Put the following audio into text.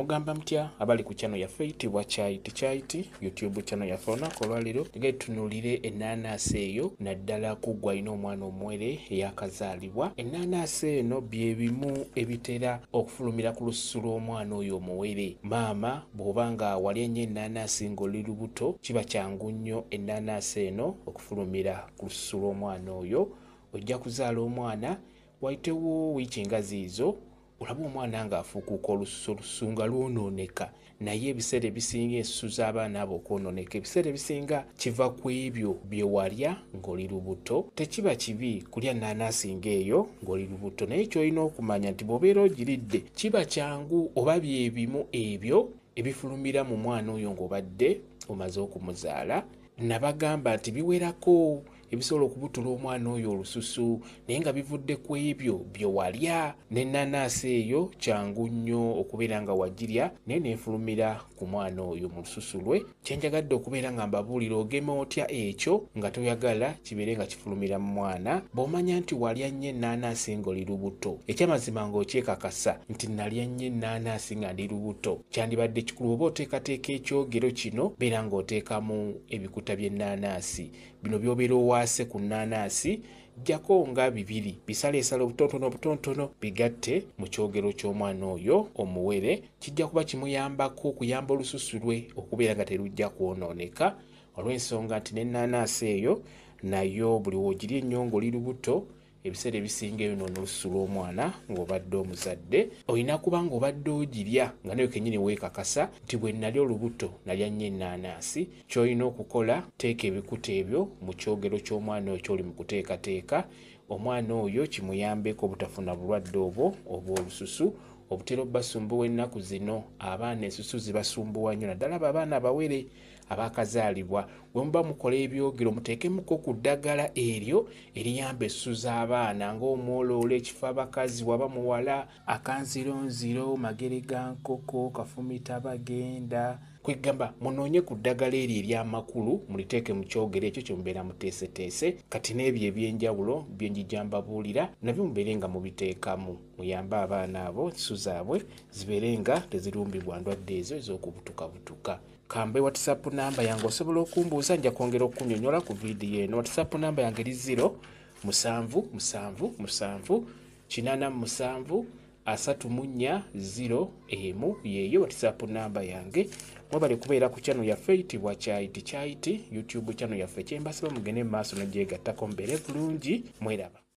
Mugamba mutya abali ku channel yaffe eyitibwa Kyayiti YouTube channel yaffe olunaku olwaleero tugaye tutunuulire ennaanansi eyo naddala ku ggwe alina omwana omuwere eyakazaalibwa. Ennaanansi eno bye bimu ebitera okufulumira ku lususu lw'omwana oyo omuwere. Maama bw'oba nga walya nnyo ennaanansi ng'oli lubuto kiba kyangu nnyo ennaanansi eno okufulumira ku lususu lw'omwana oyo. Ojja kuzaala omwana wayitewo wiiki nga ziizo olaba omwana ng'afuukuuka olususu nga lwonooneka, naye ebiseera ebisinga ensusu z'abaana abo okwonooneka ebiseera ebisinga kiva ku ebyo bye walya ng'oli lubuto. Tekiba kibi kulya nnaanansi ng'eyo ng'oli lubuto, naye ky'olina okumanya nti bw'obeera ogiridde kiba kyangu oba bye bimu ebyo ebifulumira mu mwana oyo ng'obadde omaze okumuzaala. Nabagamba nti biwerako ebisobola okubutula omwana oyo olususu naye nga bivudde ku ebyo bye walya. N'ennaanansi eyo kyangu nnyo okubeera nga wagirya naye neefulumira ku mwana oyo mu lususu lwe. Kyenjagadde okubeera nga mbabuulira ogema otya ekyo nga toyagala kibeere nga kifulumira mu mwana. Bw'omanya nti walya nnyo ennaanansi ng'oli lubuto, ekyamazima ng'okyekakasa nti nalya nnyo ennaanansi nga ndi lubuto, kyandibadde kikulu oba oteekateeka ekyogero kino beera ng'oteekamu ebikuta by'ennaanansi bino by'obeera owaase ku nnaanansi, jjako nga 2 bisaleesala obutontono bigatte mu kyogero ky'omwana oyo omuwere. Kijja kuba kimuyambako okuyamba olususu lwe okubeera nga terujja kwonooneka, olw'ensonga nti n'ennaanansi eyo nayo buli woogirya ennyo ng'oli lubuto ebiseera ebisinga eyonoona olususu lw'omwana ng'obadde omuzadde. Olina kuba ng'obadde ogirya nga nayo kennyini weekakasa nti bwe nalya olubuto nalya nnyo ennaanansi. Ky'olina okukola, teeka ebikuta ebyo mu kyogero ky'omwana oyo ky'oli mu kuteekateeka. Omwana oyo kimuyambeko obutafuna bulwadde obwo obw'olususu obutera obbasumbuwa ennaku zino. Abaana ensusu zibasumbuwa nnyo, naddala abo abaana abawere abakazaalibwa. Bwe muba mukola ebyogero muteekemuko ku ddagala eryo eriyamba ensusu z'abaana ng'omwoloola, ekifo abakazi waba muwala, akanzironziro, magere ga nkoko, kafumita bagenda. Kwegamba munoonye ku ddagala eryo ery'amakulu muliteeke mu kyogero ekyo kye mubeera muteeseteese. Kati n'ebyo eby'enjawulo bye njijja mbabuulira nabyo mubeere nga mubiteekamu, muyambe abaana abo ensusu zaabwe zibeere nga tezirumbibwa ndwadde ezo ez'okubutukabutuka. Kambe WhatsApp namba yange osobola okumbuuza, nja kwongera okunnyonnyola ku viidiyo eno. WhatsApp namba yange eri 077873401 yeeyo WhatsApp namba yange. Mwebale kubeera ku channel yaffe eyitibwa Kyayiti YouTube channel yaffe. Kyembasaba mugende mu maaso n'ogyegattako mubeere bulungi, mweraba.